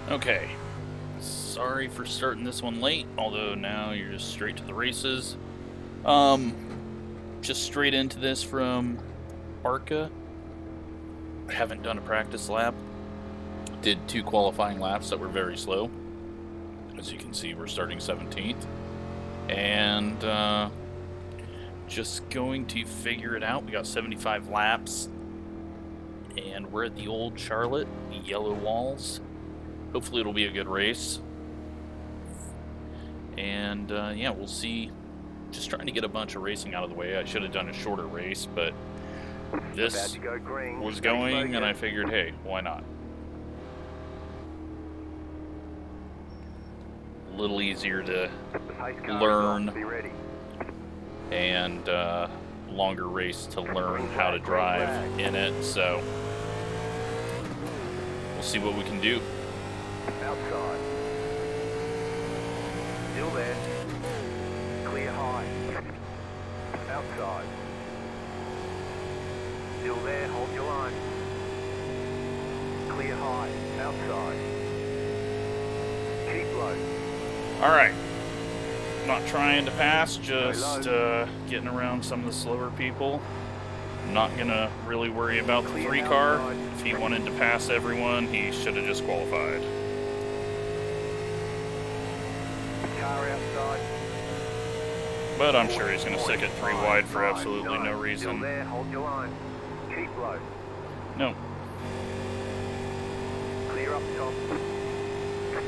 Okay, sorry for starting this one late, although now you're just straight to the races. Just straight into this from Sparco. Haven't done a practice lap. Did 2 qualifying laps that were very slow. As you can see, we're starting 17th. And just going to figure it out. We got 75 laps. And we're at the old Charlotte, the yellow walls. Hopefully it'll be a good race. And yeah, we'll see. Just trying to get a bunch of racing out of the way. I should have done a shorter race, but this was going, and I figured, hey, why not? A little easier to learn, and longer race to learn how to drive in it, so we'll see what we can do. Outside. Still there. Clear high. Outside. Still there, hold your line. Clear high. Outside. Keep low. Alright. Not trying to pass, just getting around some of the slower people. I'm not gonna really worry about the 3 car. If he wanted to pass everyone, he should have just qualified. Car outside. But I'm sure he's gonna stick it 3 wide for absolutely no reason. Still there, hold your line. Keep low. No. Clear up top.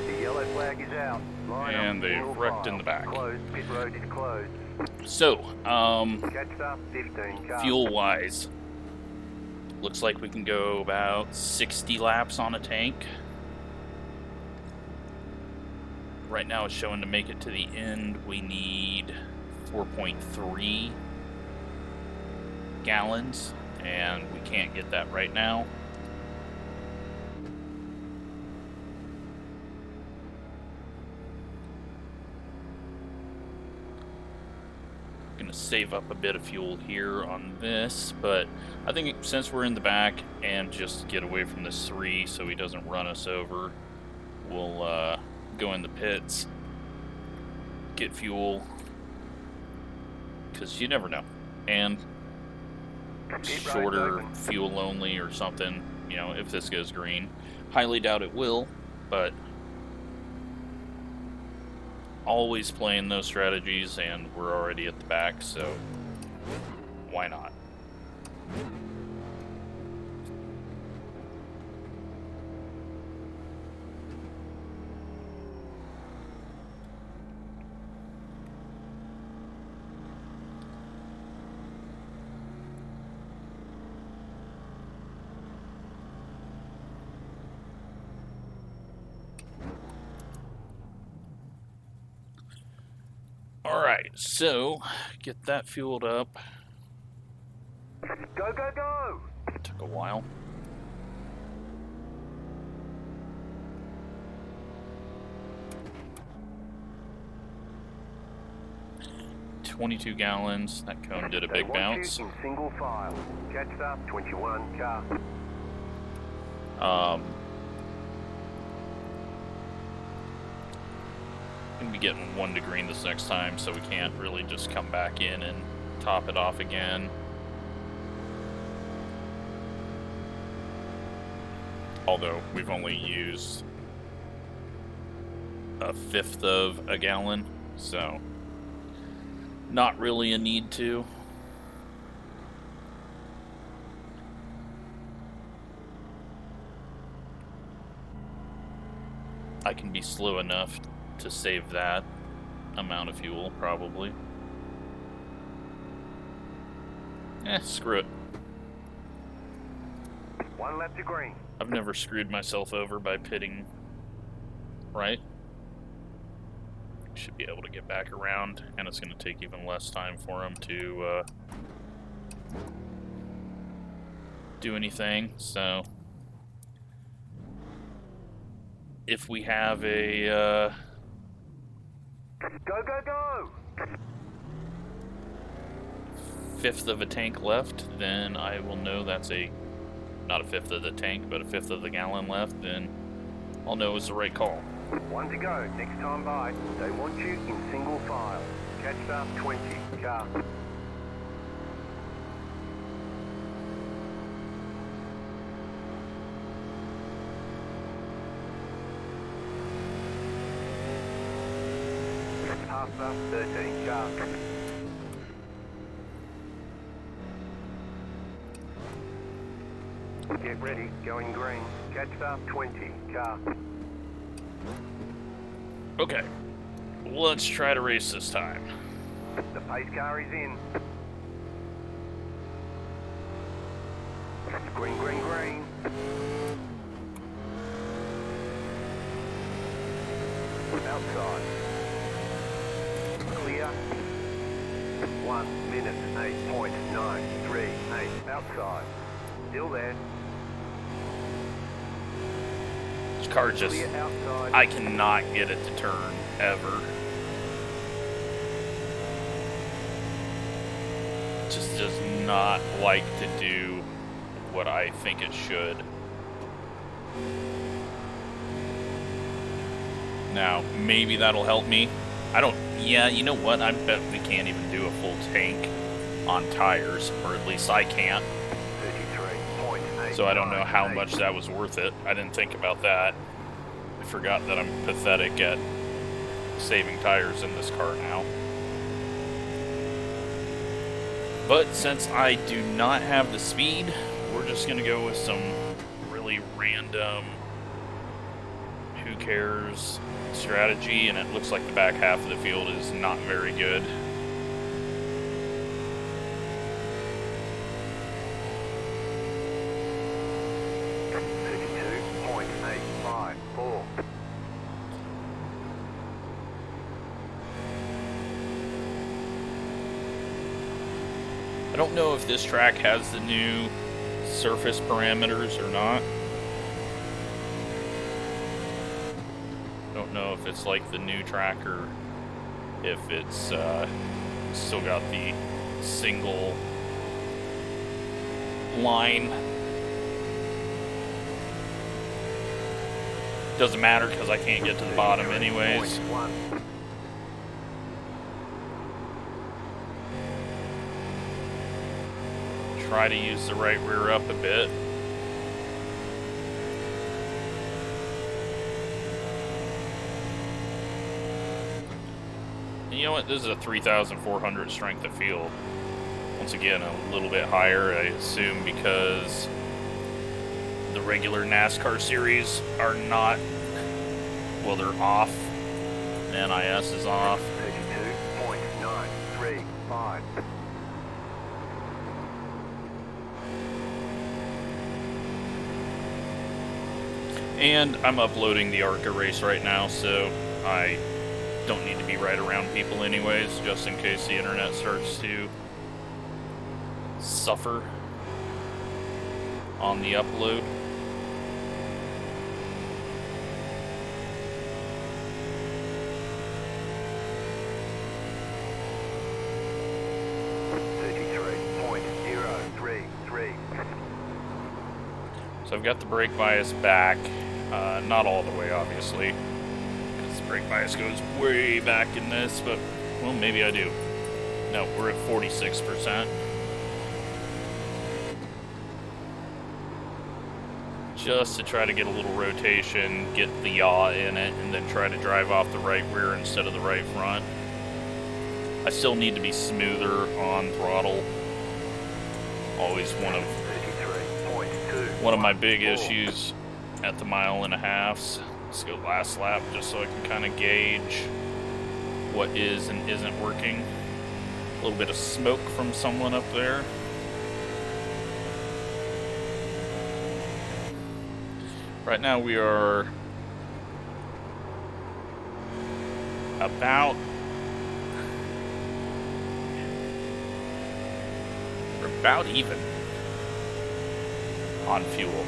The yellow flag is out. Line And up, they've full wrecked file. in the back. Closed. Pit road is closed. So, Catch up, 15 car. fuel-wise, looks like we can go about 60 laps on a tank. Right now it's showing to make it to the end, we need 4.3 gallons, and we can't get that right now. Gonna save up a bit of fuel here on this, but I think since we're in the back and just get away from this 3 so he doesn't run us over, we'll go in the pits, get fuel, because you never know, and shorter fuel only or something, you know, if this goes green. Highly doubt it will, but always playing those strategies, and we're already at the back, so why not? Alright, so get that fueled up. Go, go, go! Took a while. $22 gallons. That cone did a big bounce. In single file. Catch up, 21 car. Gonna be getting 1 to green this next time, so we can't really just come back in and top it off again. Although we've only used 1/5 of a gallon, so not really a need to. I can be slow enough to save that amount of fuel, probably. Screw it. 1 lap to green. I've never screwed myself over by pitting, right? Should be able to get back around, and it's going to take even less time for him to do anything, so if we have a Go, go, go! 1/5 of a tank left, then I will know that's not a 1/5 of the tank, but a 1/5 of the gallon left, then I'll know it's the right call. 1 to go. Next time by. They want you in single file. Catch up 20. Car. Pass up 13. Car. Get ready. Going green. Catch up 20. Car. Okay, let's try to race this time. The pace car is in. Green, green, green. Outside. Clear. 1 minute, 8.938. Outside. Still there. This car just, Clear outside. I cannot get it to turn, ever. Just does not like to do what I think it should. Now, maybe that'll help me. Yeah, you know what? I bet we can't even do a full tank on tires, or at least I can't. 33.8. So I don't know how much that was worth it. I didn't think about that. I forgot that I'm pathetic at saving tires in this car now. But since I do not have the speed, we're just going to go with some really random, who cares strategy, and it looks like the back half of the field is not very good. I don't know if this track has the new surface parameters or not. I don't know if it's like the new track or if it's still got the single line. Doesn't matter because I can't get to the bottom anyways. Try to use the right rear up a bit. And you know what? This is a 3,400 strength of field. Once again, a little bit higher, I assume, because the regular NASCAR series are not, well, they're off. NIS is off. 32.935. And I'm uploading the ARCA race right now, so I don't need to be right around people anyways, just in case the internet starts to suffer on the upload. So I've got the brake bias back, not all the way obviously, because the brake bias goes way back in this, but, well, maybe I do. No, we're at 46%. Just to try to get a little rotation, get the yaw in it, and then try to drive off the right rear instead of the right front. I still need to be smoother on throttle. Always one of my big issues at the 1.5 miles. Let's go last lap just so I can kind of gauge what is and isn't working. A little bit of smoke from someone up there. Right now we are about even on fuel.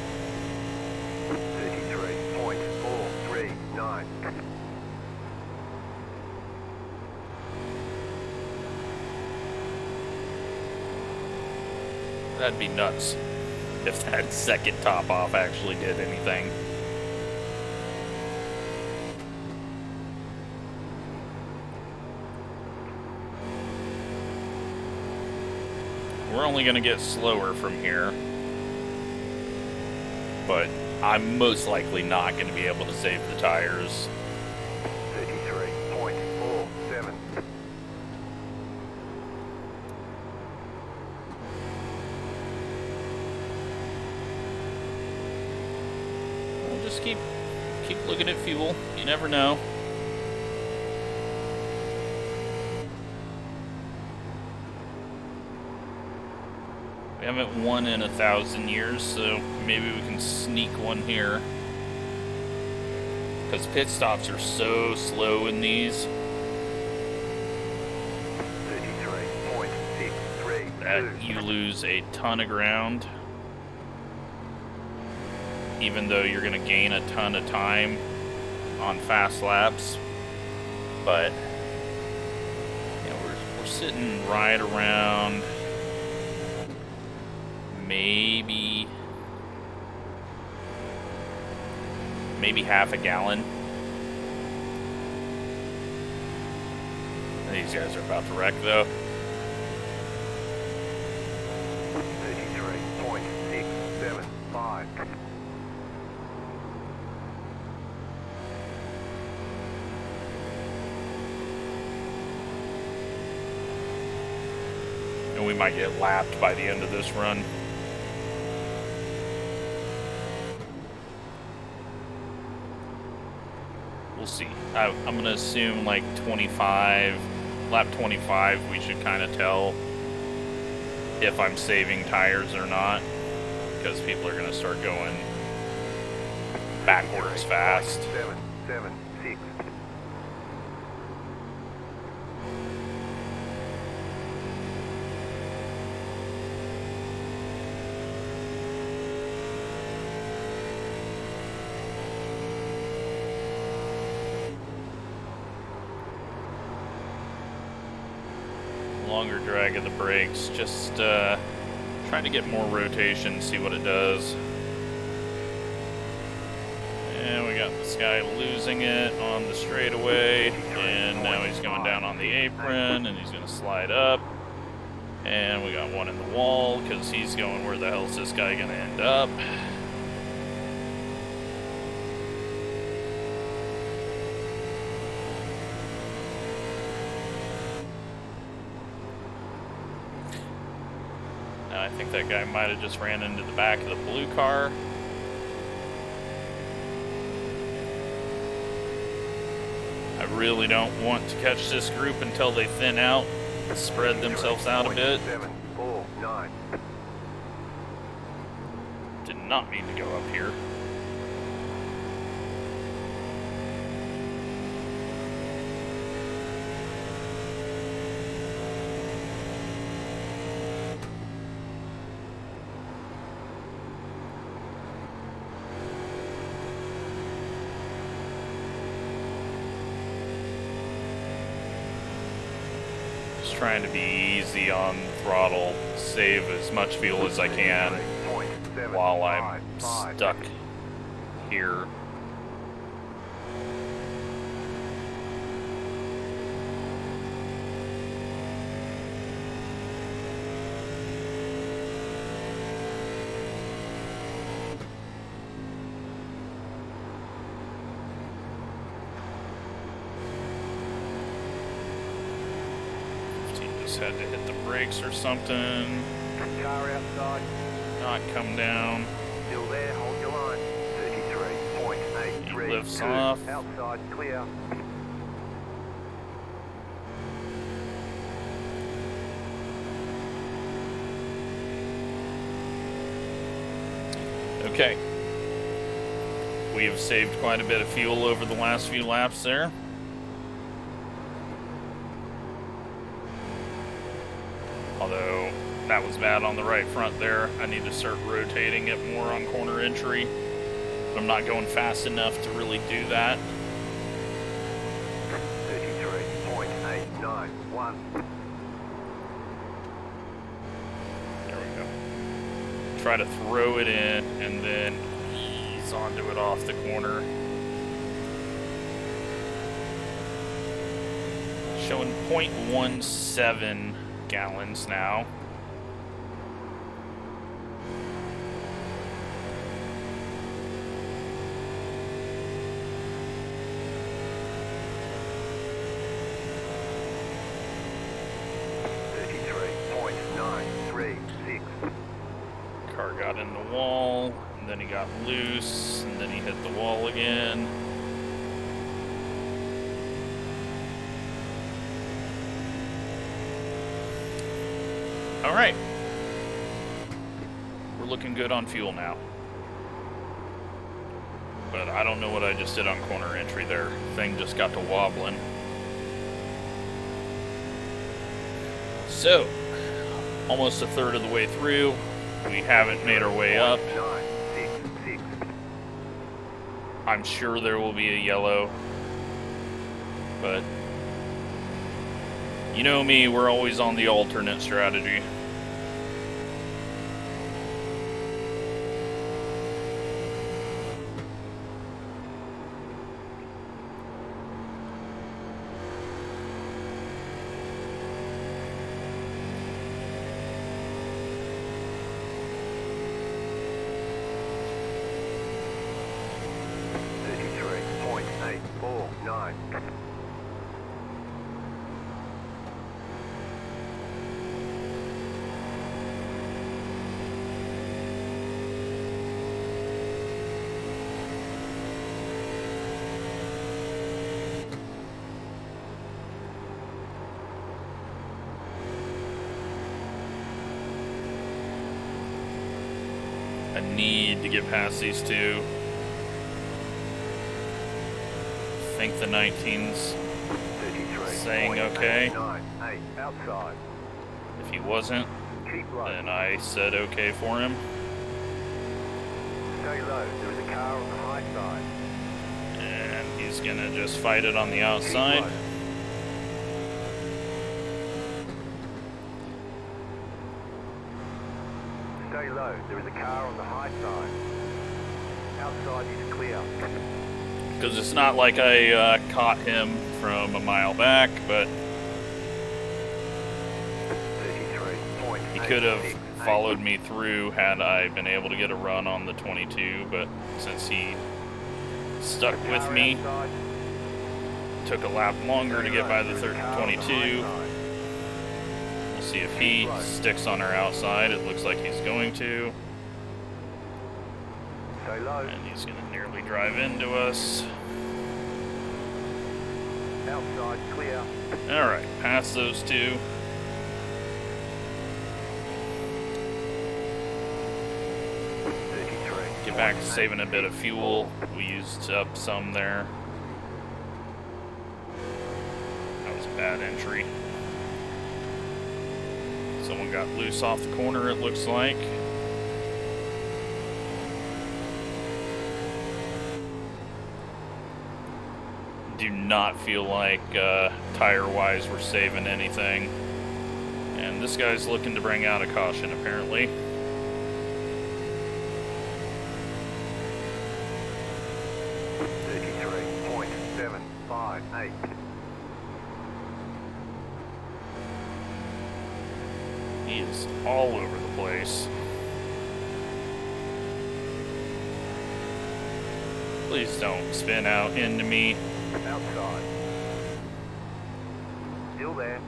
33.439. That'd be nuts if that second top off actually did anything. we're only going to get slower from here. But I'm most likely not going to be able to save the tires. 33.47. We'll just keep looking at fuel. You never know. We haven't won in 1,000 years, so maybe we can sneak one here. Because pit stops are so slow in these. 33.632. That you lose a ton of ground. Even though you're going to gain a ton of time on fast laps. But yeah, we're sitting right around maybe half a gallon. These guys are about to wreck though. 33.675. And we might get lapped by the end of this run. We'll see. I'm going to assume like 25, lap 25, we should kind of tell if I'm saving tires or not. Because people are going to start going backwards fast. 776. Longer drag of the brakes, just trying to get more rotation, see what it does. And we got this guy losing it on the straightaway, and now he's going down on the apron, and he's going to slide up. And we got one in the wall, because he's going, where the hell is this guy going to end up? I think that guy might have just ran into the back of the blue car. I really don't want to catch this group until they thin out, spread themselves out a bit. 749. Did not mean to go up here. Trying to be easy on the throttle, save as much fuel as I can while I'm stuck here. Had to hit the brakes or something. Car outside. Not come down. Still there, hold your line. 33.83. He lifts off. Outside, clear. Okay. We have saved quite a bit of fuel over the last few laps there. Although that was bad on the right front there. I need to start rotating it more on corner entry. But I'm not going fast enough to really do that. 33.891. There we go. Try to throw it in and then ease onto it off the corner. Showing 0.17 gallons now. then he got loose, and then he hit the wall again. All right. We're looking good on fuel now. But I don't know what I just did on corner entry there. Thing just got to wobbling. So, almost a third of the way through. We haven't made our way up. I'm sure there will be a yellow. But, you know me, we're always on the alternate strategy. I need to get past these two. I think the 19's saying okay. Outside. If he wasn't, then I said okay for him. Stay low, there is a car on the high side. And he's gonna just fight it on the outside. Stay low, there is a car on the high side. Outside is clear. Because it's not like I caught him from a mile back, but he could have followed me through had I been able to get a run on the 22, but since he stuck with me, took a lap longer to get by the 22. We'll see if he sticks on our outside. It looks like he's going to. And he's going to nearly drive into us. Outside clear. Alright, past those two. Get back to saving a bit of fuel. We used up some there. That was a bad entry. Someone got loose off the corner, it looks like. Do not feel like tire-wise we're saving anything. And this guy's looking to bring out a caution, apparently. He is all over the place. Please don't spin out into me. Outside. Still there.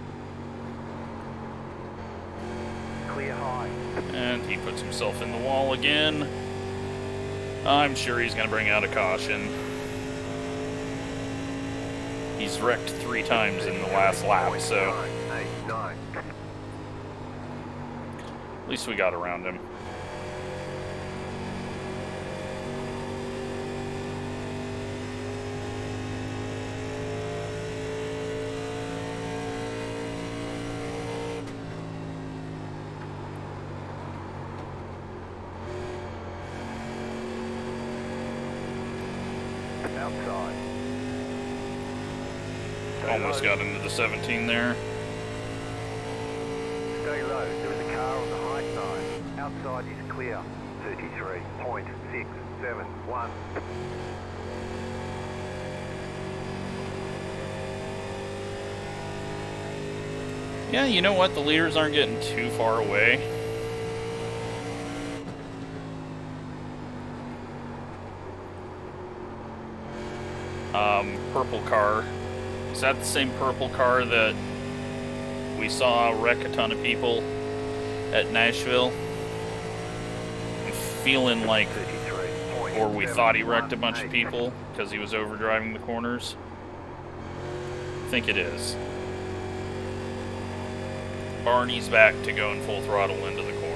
Clear high. And he puts himself in the wall again. I'm sure he's going to bring out a caution. He's wrecked 3 times in the last lap, so at least we got around him. Outside. Almost got into the 17 there. Stay low, there is a car on the high side. Outside is clear. 33.671. Yeah, you know what? The leaders aren't getting too far away. Purple car. Is that the same purple car that we saw wreck a ton of people at Nashville? I'm feeling like or we thought he wrecked a bunch of people because he was overdriving the corners. I think it is. Barney's back to going full throttle into the corner.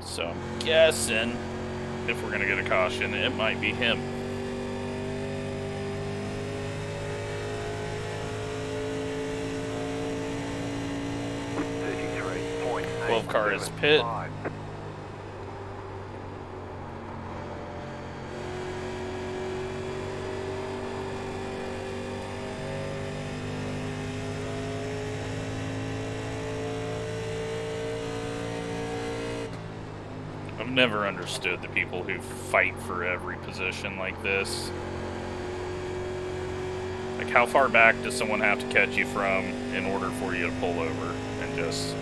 So I'm guessing if we're going to get a caution, it might be him. 12 car is pit. I've never understood the people who fight for every position like this. Like, how far back does someone have to catch you from in order for you to pull over and just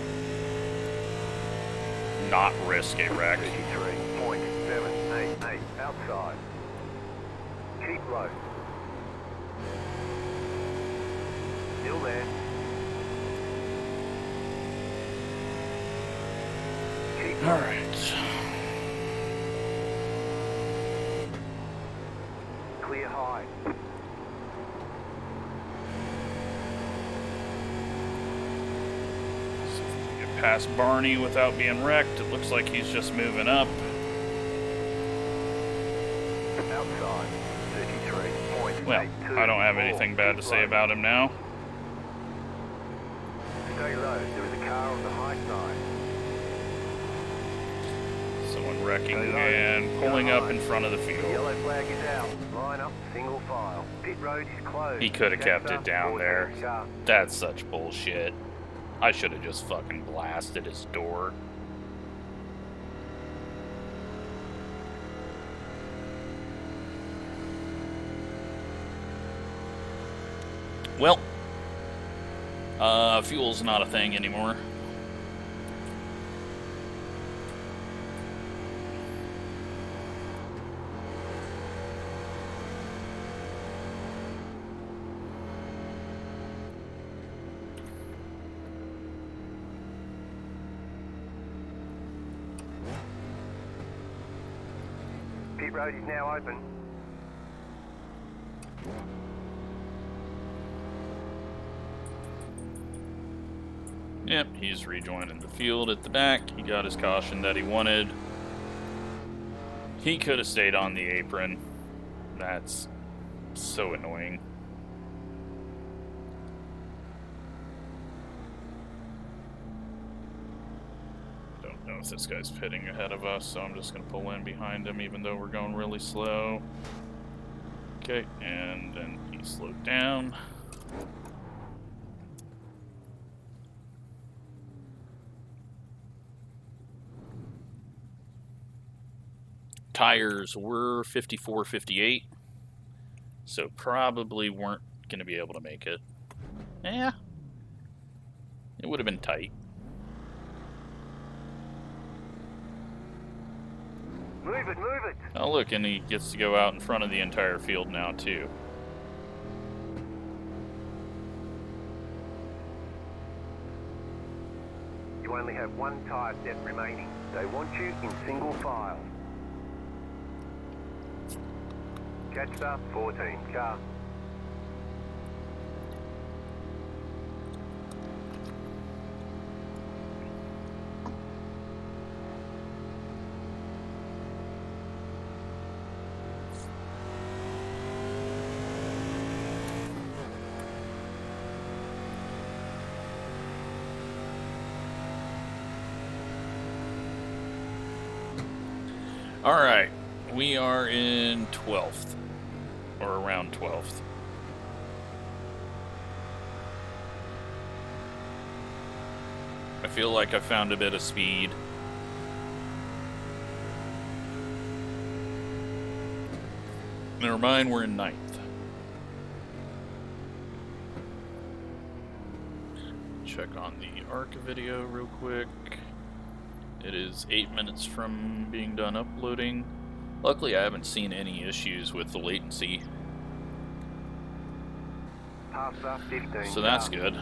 not risk a wreck? 53.788 outside. Keep low. Still there. Keep low. All right. Clear high. Past Barney without being wrecked. It looks like he's just moving up. Outside, 33.82. Well, I don't have anything bad to say about him now. Stay low. There is a car on the high side. Someone wrecking and pulling up in front of the field. Yellow flag is out. Line up, single file. Pit road is closed. He could have kept it down there. That's such bullshit. I should have just fucking blasted his door. Well, fuel's not a thing anymore. Pit road is now open. Yep, he's rejoining the field at the back. He got his caution that he wanted. He could have stayed on the apron. That's so annoying. Don't know if this guy's pitting ahead of us, so I'm just going to pull in behind him even though we're going really slow. Okay, and then he slowed down. Tires were 54-58, so probably weren't going to be able to make it. Yeah, it would have been tight. Move it, move it. Oh look, and he gets to go out in front of the entire field now too. You only have one tire set remaining. They want you in single file. Catch up, 14 car. All right, we are in 12th, or around 12th. I feel like I found a bit of speed. Never mind, we're in 9th. Check on the ARC video real quick. It is 8 minutes from being done uploading. Luckily, I haven't seen any issues with the latency. Pass up 15. So that's good.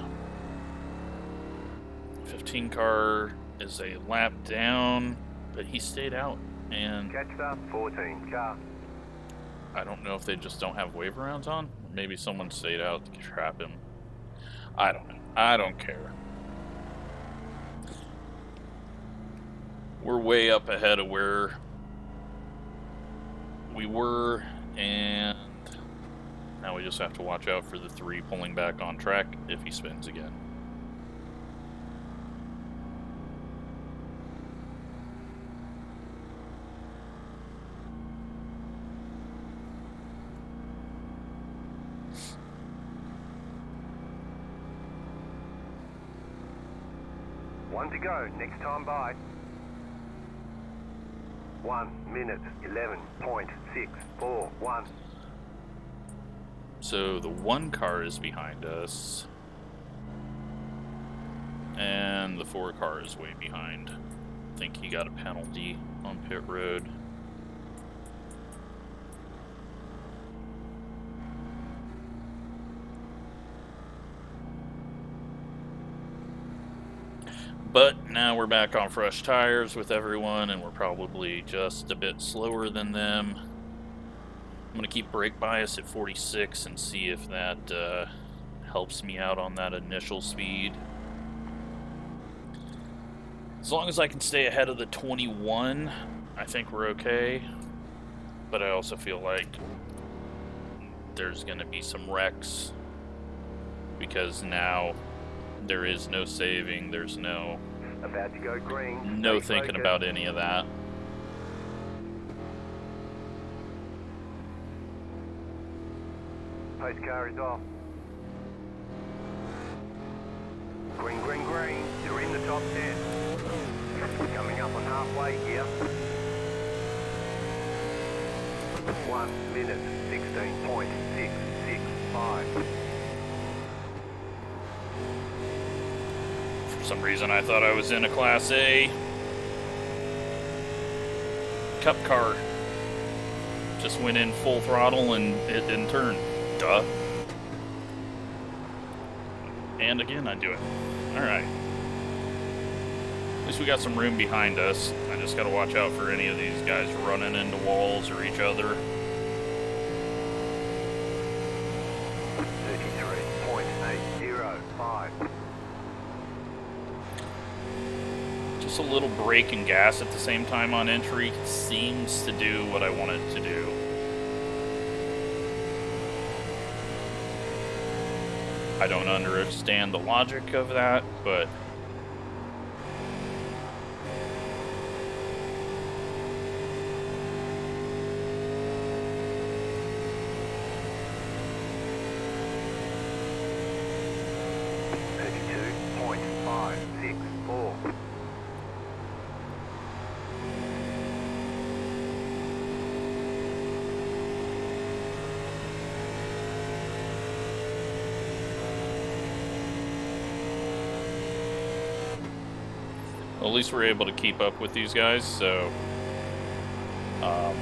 15 car is a lap down, but he stayed out, and Catch up 14 car. I don't know if they just don't have wave rounds on. Maybe someone stayed out to trap him. I don't know. I don't care. We're way up ahead of where we were, and now we just have to watch out for the 3 pulling back on track if he spins again. One to go, next time by. 1 minute 11.641. So the 1 car is behind us, and the 4 car is way behind. I think he got a penalty on pit road. But now we're back on fresh tires with everyone, and we're probably just a bit slower than them. I'm going to keep brake bias at 46 and see if that helps me out on that initial speed. As long as I can stay ahead of the 21, I think we're okay. But I also feel like there's going to be some wrecks, because now there is no saving, there's no About to go green. no Stay thinking focused. about any of that. Pace car is off. Green, green, green. You're in the top 10. Coming up on halfway here. 1 minute 16.665. For some reason I thought I was in a Class A Cup car. Just went in full throttle and it didn't turn. Duh. And again I do it. Alright. At least we got some room behind us. I just gotta watch out for any of these guys running into walls or each other. 33.805. Just a little brake and gas at the same time on entry seems to do what I want it to do. I don't understand the logic of that, but at least we're able to keep up with these guys, so I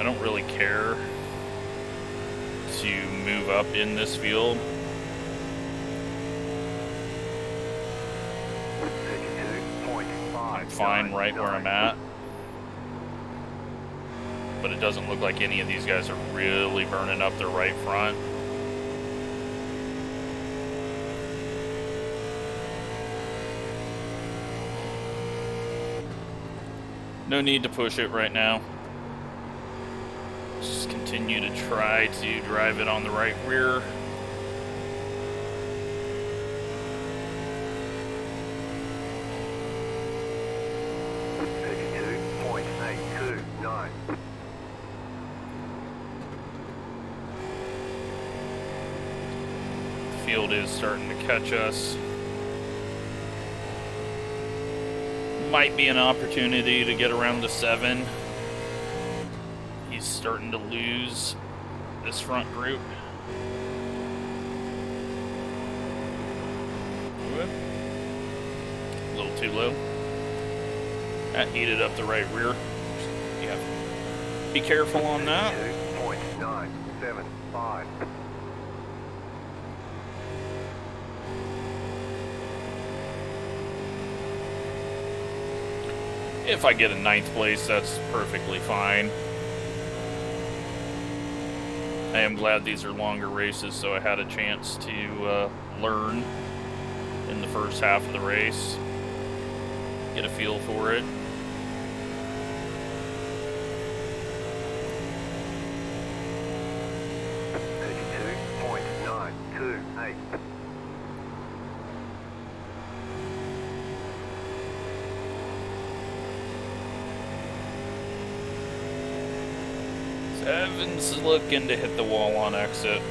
don't really care to move up in this field. I'm fine right where I'm at, but it doesn't look like any of these guys are really burning up their right front. No need to push it right now. Just continue to try to drive it on the right rear. The field is starting to catch us. Might be an opportunity to get around to 7. He's starting to lose this front group. A little too low. That heated up the right rear. Yeah. Be careful on that. 2.975. If I get a 9th place, that's perfectly fine. I am glad these are longer races, so I had a chance to learn in the first half of the race, get a feel for it. Evans looking to hit the wall on exit.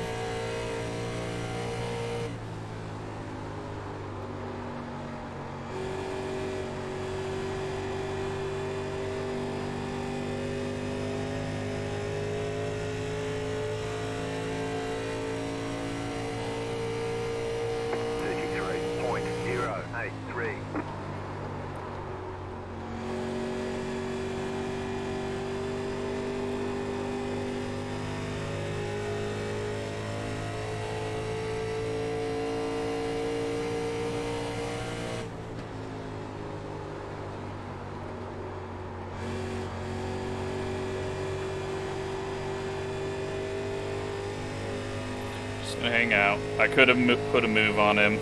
Hang out. I could have put a move on him,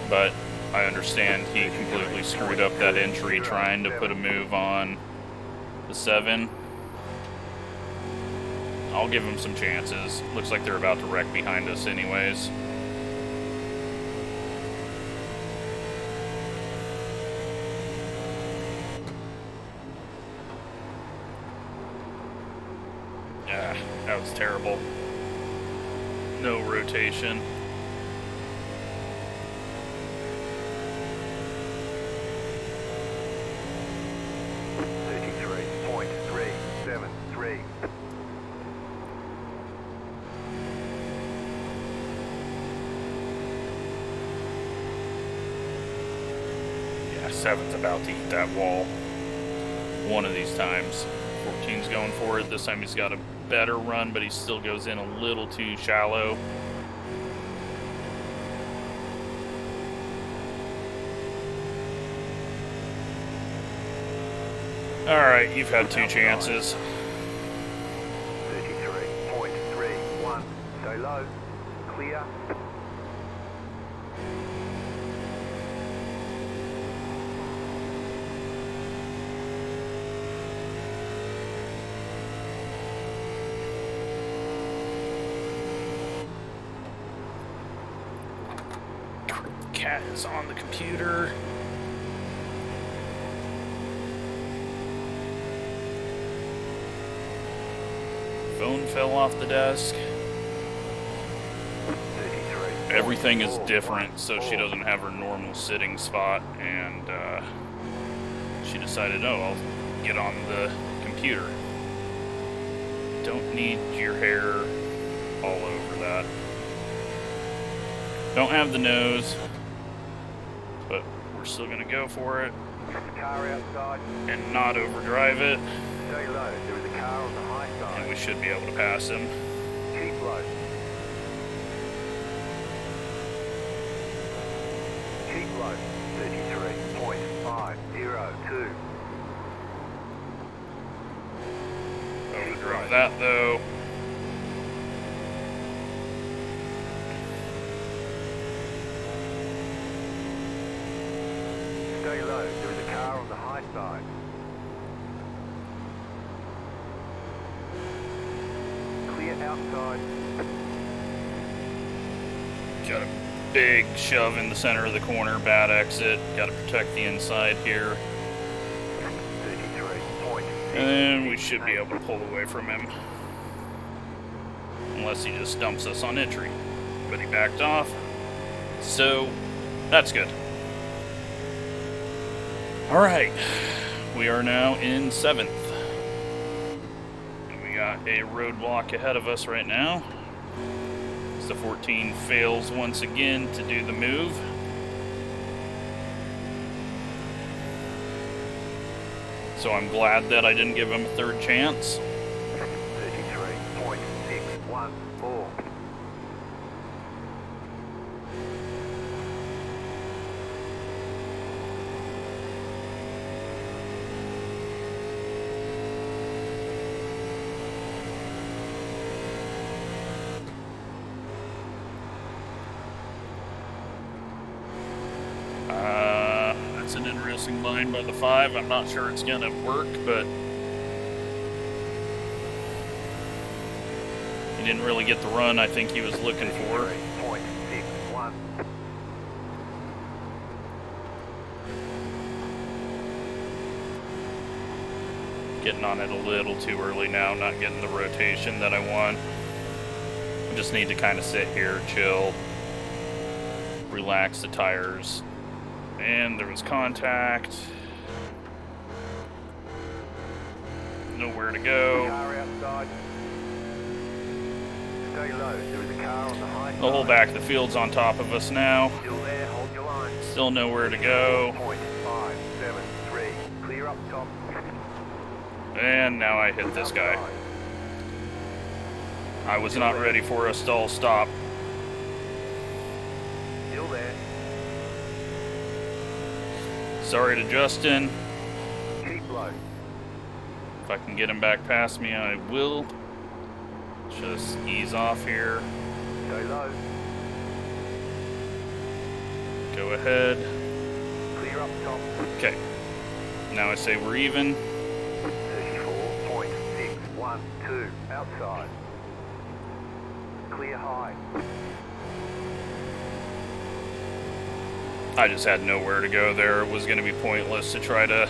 but I understand he completely screwed up that entry trying to put a move on the 7. I'll give him some chances. Looks like they're about to wreck behind us anyways. Yeah, that was terrible. No rotation. Yeah, 7's about to eat that wall one of these times. 14's going for it. This time he's got a better run, but he still goes in a little too shallow. Alright, you've had 2 chances. 33.31. Stay low. Clear. Cat is on the computer. Phone fell off the desk. Everything is different, so she doesn't have her normal sitting spot, and she decided, oh, I'll get on the computer. Don't need your hair all over that. Don't have the nose, but we're still gonna go for it Car outside. and not overdrive it, Stay low. There is a car on the high side. and we should be able to pass him. Keep low. Keep low. 33.502. Overdrive that though. Stay low. There is a car on the high side. Clear outside. Got a big shove in the center of the corner, bad exit. Got to protect the inside here. 33.6. And then we should be able to pull away from him. Unless he just dumps us on entry. But he backed off. So, that's good. Alright. We are now in 7th. And we got a roadblock ahead of us right now. As the 14 fails once again to do the move. So I'm glad that I didn't give him a 3rd chance. 33.614. interesting line by the 5. I'm not sure it's gonna work, but he didn't really get the run I think he was looking for. 33.61. Getting on it a little too early now, not getting the rotation that I want. I just need to kind of sit here, chill, relax the tires. And there was contact. Nowhere to go. Car outside. Stay low. There is a car on the high The whole back of the field's on top of us now. Still there, hold your line. Still nowhere to go. 0.573. Clear up top. And now I hit this guy. I was not ready for a stall stop. Still there. Sorry to Justin. Keep low. If I can get him back past me, I will. Just ease off here. Stay low. Go ahead. Clear up top. Okay. Now I say we're even. 34.612. Outside. Clear high. I just had nowhere to go there. It was going to be pointless to try to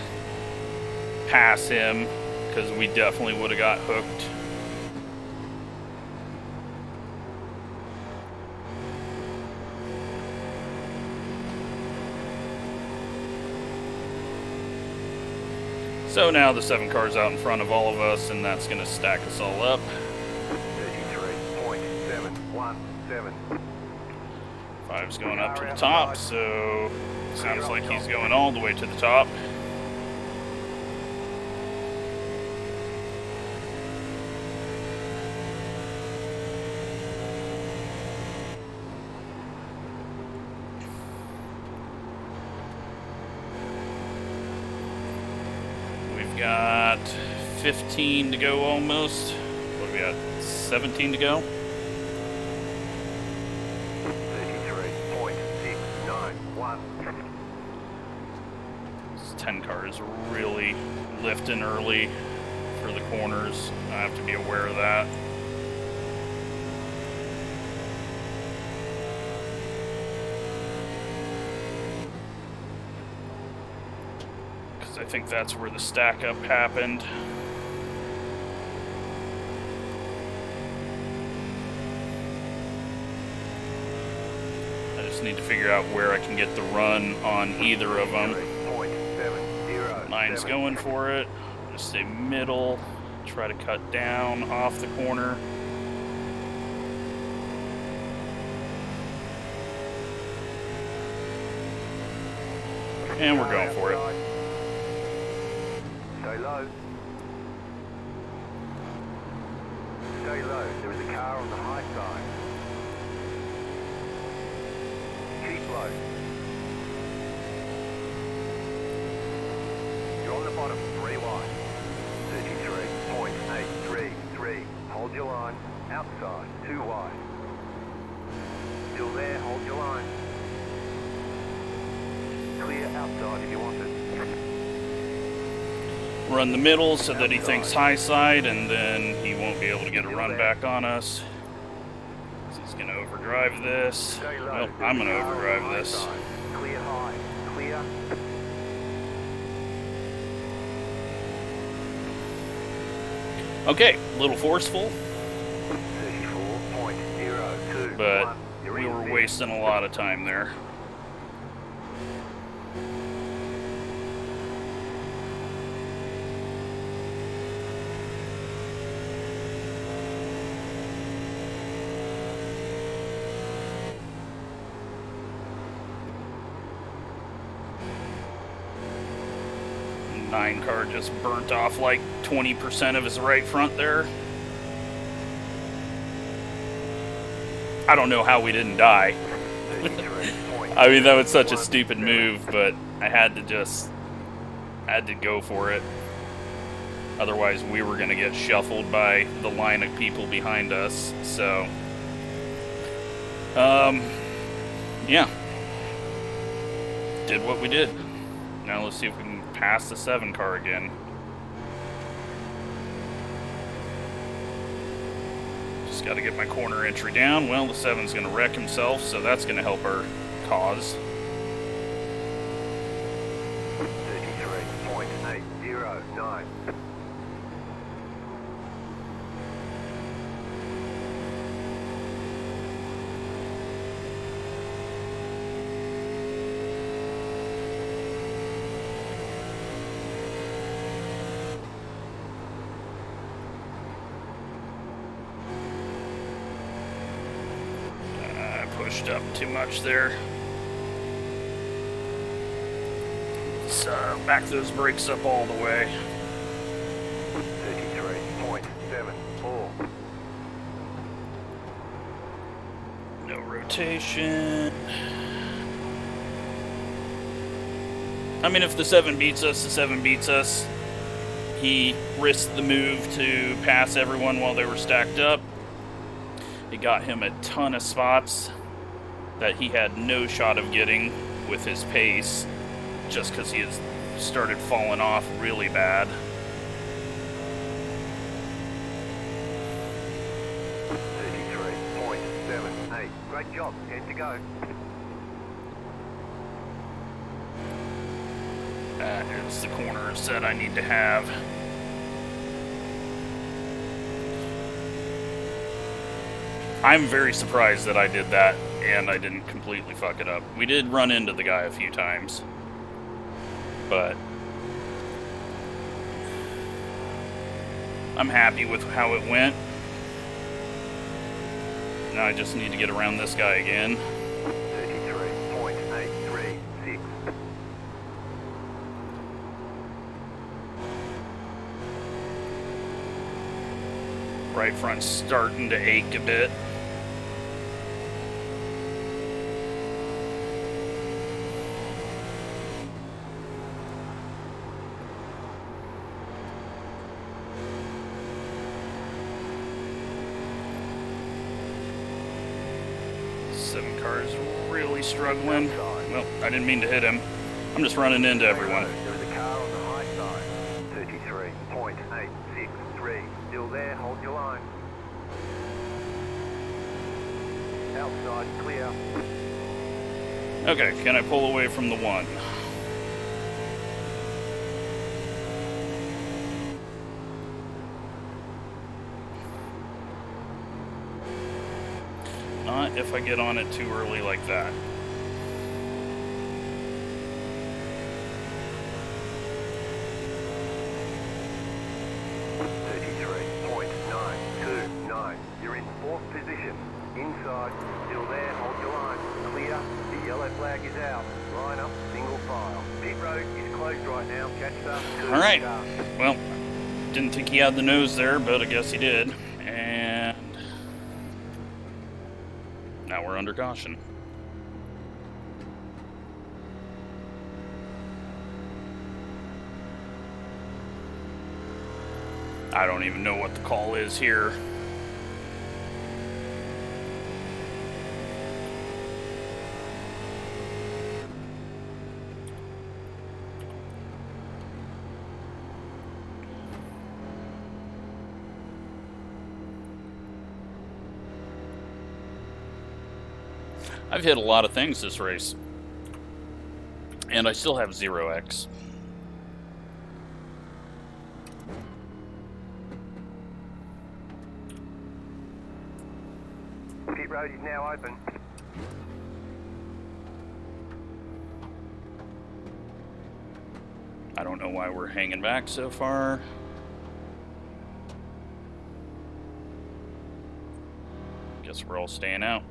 pass him because we definitely would have got hooked. So now the 7 cars out in front of all of us, and that's going to stack us all up. 33.717. 5's going up to the top, so sounds like he's going all the way to the top. We've got 15 to go almost. What do we got? 17 to go? 33.691. This 10 car is really lifting early for the corners. I have to be aware of that. Because I think that's where the stack up happened. Need to figure out where I can get the run on either of them. Mine's going for it. Just stay middle. Try to cut down off the corner. And we're going for it. Stay low. Stay low. There is a car on the high side. Keep low. You're on the bottom, 3 wide. 33.833. Hold your line. Outside, 2 wide. Still there, hold your line. Clear outside if you want it. Run the middle so that he thinks high side, and then he won't be able to get a run back on us. He's going to overdrive this. Well, I'm going to overdrive this. Clear high. Clear. Okay, a little forceful, 34.021. but we were wasting a lot of time there. Nine car just burnt off like 20% of his right front there. I don't know how we didn't die. I mean, that was such a stupid move, but I had to go for it. Otherwise, we were going to get shuffled by the line of people behind us. So, yeah. Did what we did. Now let's see if we can pass the 7 car again. Just got to get my corner entry down. Well, the 7's going to wreck himself, so that's going to help our cause. 33.809. Pushed up too much there. Let's back those brakes up all the way. 33.74. No rotation. I mean, if the 7 beats us, the 7 beats us. He risked the move to pass everyone while they were stacked up. It got him a ton of spots that he had no shot of getting with his pace, just because he has started falling off really bad. .78. Great job. 10 to go. That is the corners that I need to have. I'm very surprised that I did that and I didn't completely fuck it up. We did run into the guy a few times, but I'm happy with how it went. Now I just need to get around this guy again. 33.836. Right front's starting to ache a bit. Struggling. Well, I didn't mean to hit him. I'm just running into everyone. There is a car on the high side. 33.863. Still there. Hold your line. Outside clear. Okay, can I pull away from the 1? Not if I get on it too early like that. You're in 4th position. Inside. Still there. Hold your line. Clear. The yellow flag is out. Line up. Single file. Pit road is closed right now. Catch up. All right. Well, didn't think he had the nose there, but I guess he did. And now we're under caution. I don't even know what the call is here. I've hit a lot of things this race, and I still have 0x. Pit road is now open. I don't know why we're hanging back so far. Guess we're all staying out.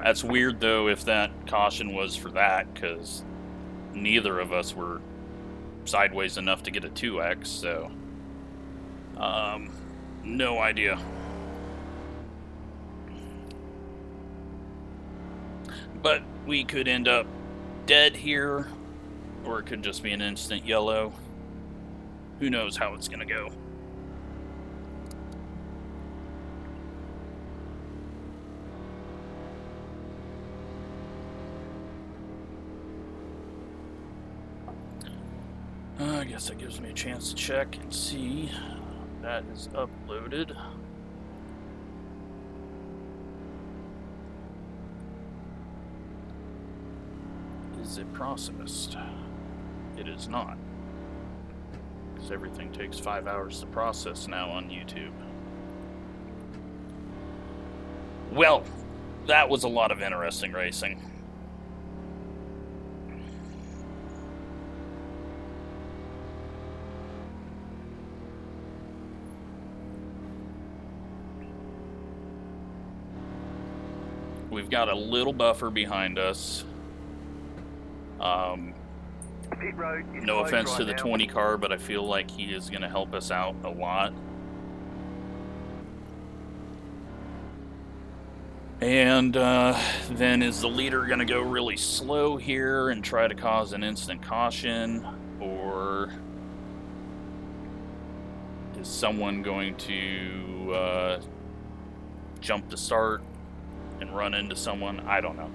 That's weird, though, if that caution was for that, because neither of us were sideways enough to get a 2x, so no idea. But we could end up dead here, or it could just be an instant yellow. who knows how it's going to go. I guess that gives me a chance to check and see that is uploaded. Is it processed? It is not. Because everything takes 5 hours to process now on YouTube. Well, that was a lot of interesting racing. We've got a little buffer behind us. No offense to the 20 car, but I feel like he is going to help us out a lot. And then is the leader going to go really slow here and try to cause an instant caution? Or is someone going to jump the start and run into someone? I don't know.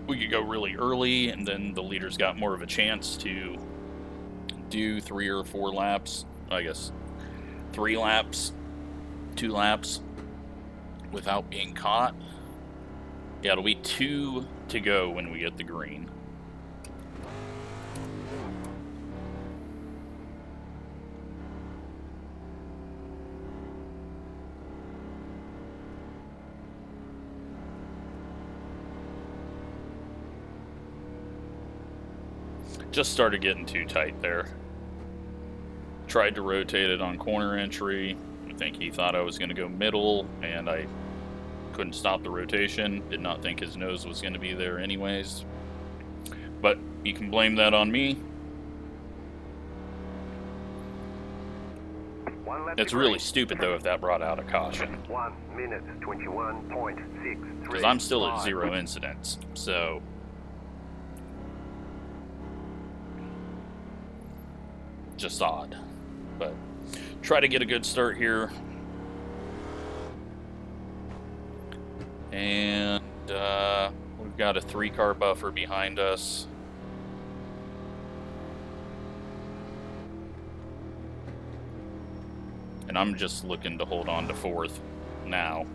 We could go really early, and then the leader's got more of a chance to do 3 or 4 laps. I guess 3 laps, 2 laps without being caught. Yeah, it'll be 2 to go when we get the green. Just started getting too tight there. Tried to rotate it on corner entry. I think he thought I was going to go middle, and I couldn't stop the rotation. Did not think his nose was going to be there anyways. But you can blame that on me. It's really stupid, though, if that brought out a caution. 1 minute, 21.63. Because I'm still at 0 incidents, so... just odd, but try to get a good start here, and we've got a 3-car buffer behind us. And I'm just looking to hold on to 4th now.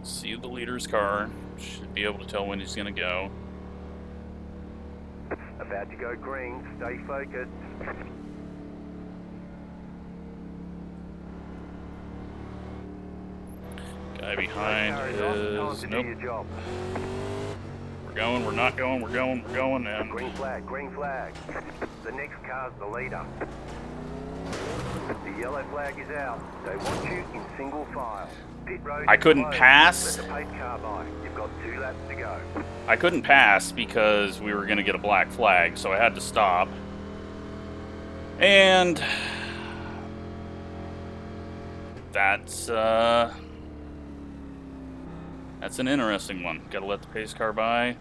See the leader's car. Should be able to tell when he's going to go. About to go green. Stay focused. Guy behind is... nope. We're going, we're not going, we're going, we're going, and... Green flag, green flag. The next car's the leader. The yellow flag is out. They want you in single file. Pit road I couldn't closed. pass. Let the pace car by. You've got 2 laps to go. I couldn't pass because we were going to get a black flag, so I had to stop. And... that's an interesting one. Gotta let the pace car by.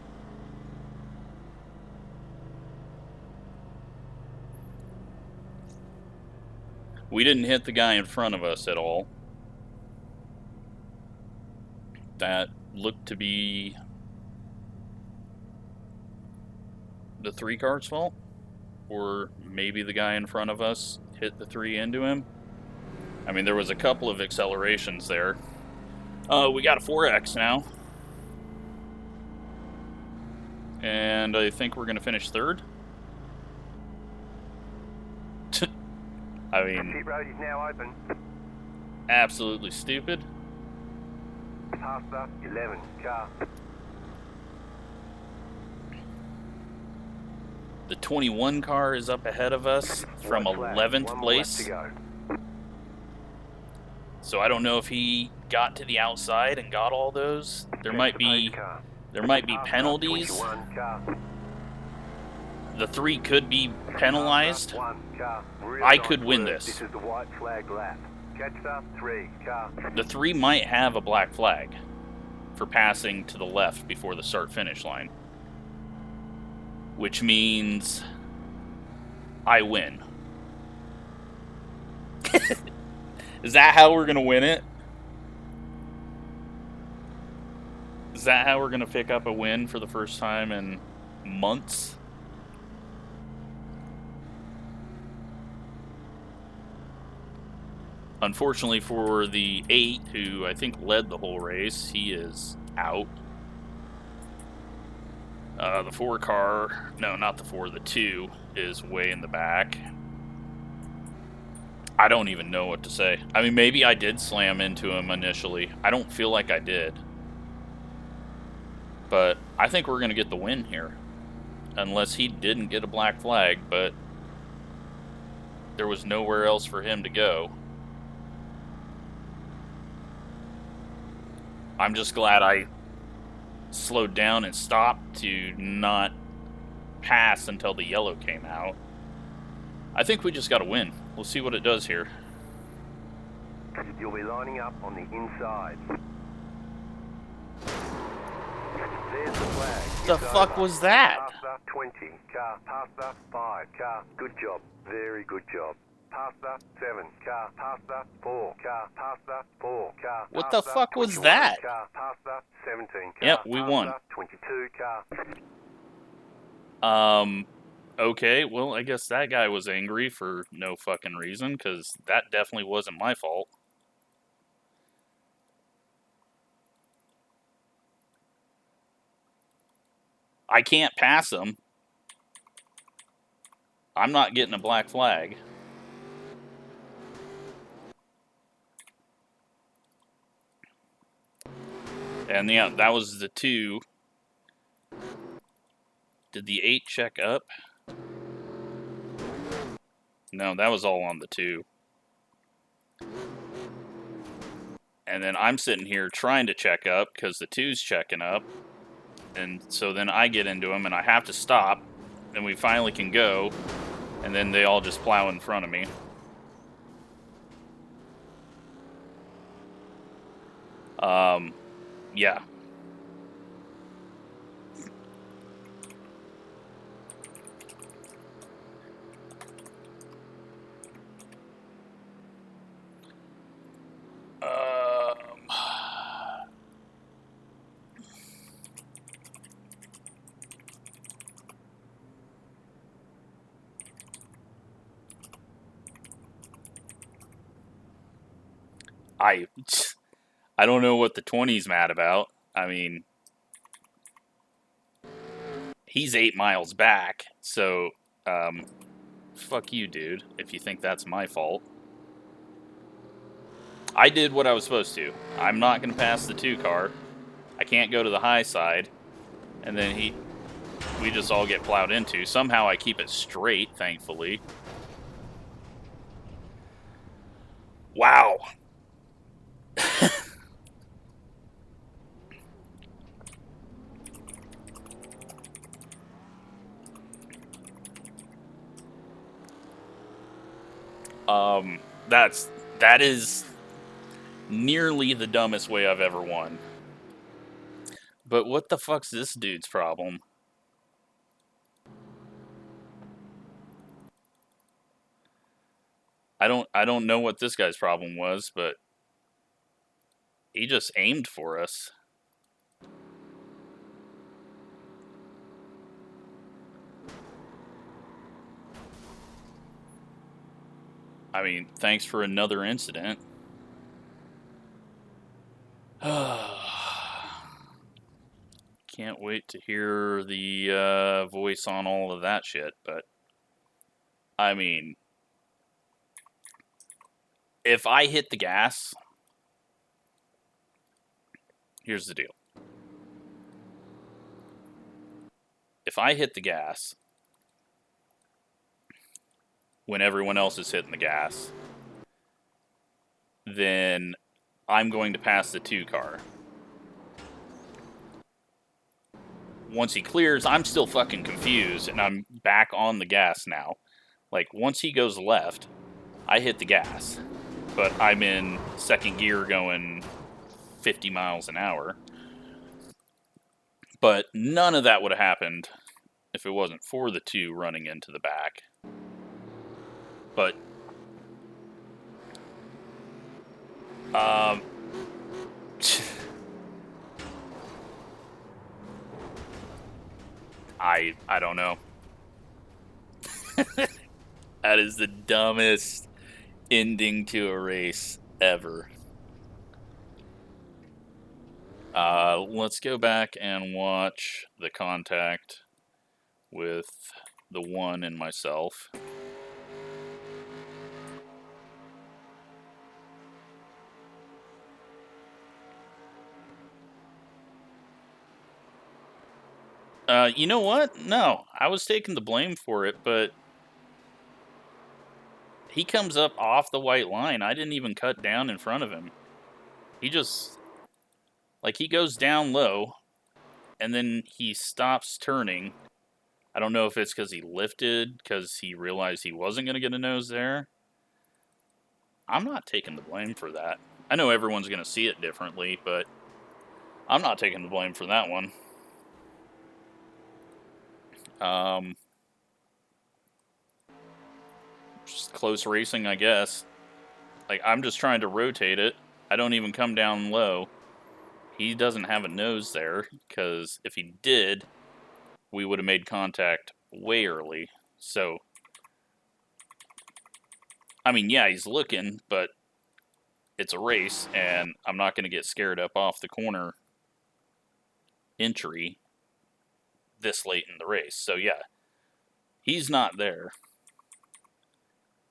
We didn't hit the guy in front of us at all. That looked to be the 3 car's fault, or maybe the guy in front of us hit the 3 into him. I mean, there was a couple of accelerations there. We got a 4X now, and I think we're gonna finish 3rd. I mean, Pit road is now open. absolutely stupid. Past the 11 car. The 21 car is up ahead of us from 11th place. So I don't know if he got to the outside and got all those. There might be There might be Half penalties. 21 car. The 3 could be penalized. One car. Really I nice could win work. this. This is the white flag lap. Catch up 3 car. The 3 might have a black flag for passing to the left before the start-finish line. Which means I win. Is that how we're going to win it? Is that how we're going to pick up a win for the first time in months? Unfortunately for the 8, who I think led the whole race, he is out. The 4 car, no, not the 4, the 2 is way in the back. I don't even know what to say. I mean, maybe I did slam into him initially. I don't feel like I did. But I think we're going to get the win here. Unless he didn't get a black flag, but there was nowhere else for him to go. I'm just glad I slowed down and stopped to not pass until the yellow came out. I think we just got to win. We'll see what it does here. You'll be lining up on the inside. There's the flag. The It's fuck over. was that? Past the 20 car. Past the 5 car. Good job. Very good job. Past the 7 car. Past the 4 car. Past the 4 car. What past the fuck was 21 that? Car. Past the 17 car. Yep, we past won. The 22 car. Okay, well, I guess that guy was angry for no fucking reason, because that definitely wasn't my fault. I can't pass him. I'm not getting a black flag. And yeah, that was the 2. Did the 8 check up? No, that was all on the 2. And then I'm sitting here trying to check up because the 2's checking up. And so then I get into him and I have to stop. And we finally can go. And then they all just plow in front of me. Yeah. I don't know what the 20's mad about. I mean, he's 8 miles back, so fuck you, dude, if you think that's my fault. I did what I was supposed to. I'm not going to pass the 2 car. I can't go to the high side. And then we just all get plowed into. Somehow I keep it straight, thankfully. Wow. That is nearly the dumbest way I've ever won. But what the fuck's this dude's problem? I don't know what this guy's problem was, but he just aimed for us. I mean, thanks for another incident. Can't wait to hear the voice on all of that shit, but I mean, if I hit the gas, here's the deal. If I hit the gas when everyone else is hitting the gas, then I'm going to pass the 2 car. once he clears, I'm still fucking confused, and I'm back on the gas now. Like, once he goes left, I hit the gas, but I'm in second gear going 50 miles an hour. But none of that would have happened if it wasn't for the two running into the back. But I don't know. That is the dumbest ending to a race ever. Let's go back and watch the contact with the one and myself. You know what? No, I was taking the blame for it, but he comes up off the white line. I didn't even cut down in front of him. He just, like, he goes down low, and then he stops turning. I don't know if it's because he lifted, because he realized he wasn't going to get a nose there. I'm not taking the blame for that. I know everyone's going to see it differently, but I'm not taking the blame for that one. Just close racing, I guess. Like, I'm just trying to rotate it. I don't even come down low. He doesn't have a nose there, because if he did, we would have made contact way early. So, I mean, yeah, he's looking, but it's a race, and I'm not going to get scared up off the corner entry this late in the race. So, yeah, he's not there.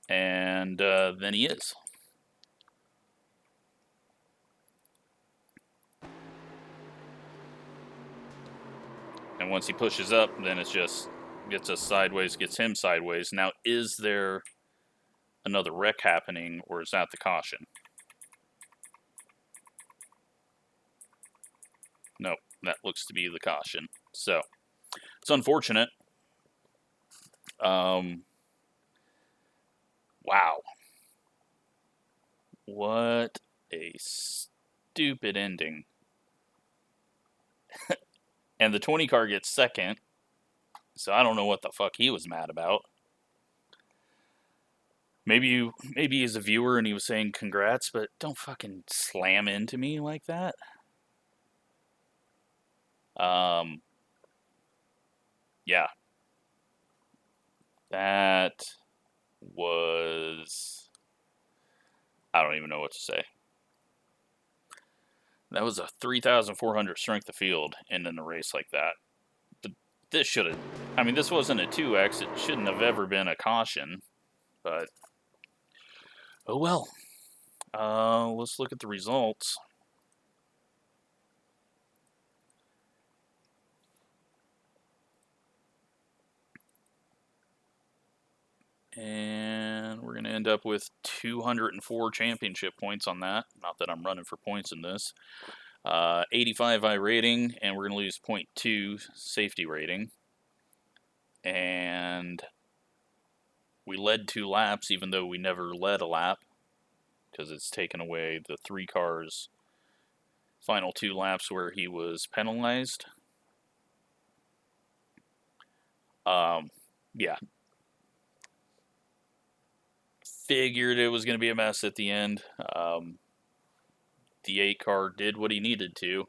And then he is. And once he pushes up, then it's just gets us sideways, gets him sideways. Now, is there another wreck happening, or is that the caution? Nope, that looks to be the caution. So, it's unfortunate. Wow. What a stupid ending. And the 20 car gets second, so I don't know what the fuck he was mad about. Maybe he's a viewer and he was saying congrats, but don't fucking slam into me like that. Yeah. That was... I don't even know what to say. That was a 3,400 strength of field ending a race like that. This should have... I mean, this wasn't a 2X. It shouldn't have ever been a caution. But... oh well. Let's look at the results. And we're going to end up with 204 championship points on that. Not that I'm running for points in this. 85 I rating, and we're going to lose 0.2 safety rating. And we led 2 laps, even though we never led a lap, because it's taken away the 3 cars' final 2 laps where he was penalized. Yeah. Figured it was going to be a mess at the end. The 8 car did what he needed to.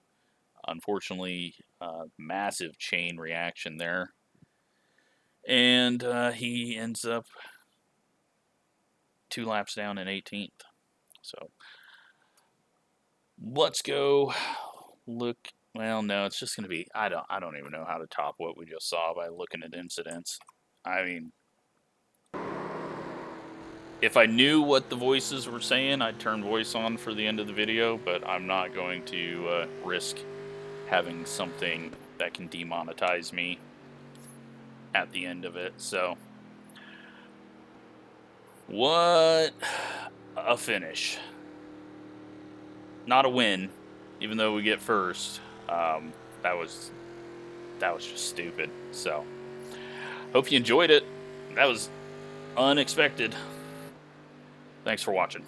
Unfortunately, massive chain reaction there. And he ends up 2 laps down in 18th. So, let's go look. Well, no, it's just going to be... I don't even know how to top what we just saw by looking at incidents. I mean... if I knew what the voices were saying, I'd turn voice on for the end of the video, but I'm not going to risk having something that can demonetize me at the end of it. So, what a finish. Not a win, even though we get first. That was that was just stupid. So, hope you enjoyed it. That was unexpected. Thanks for watching.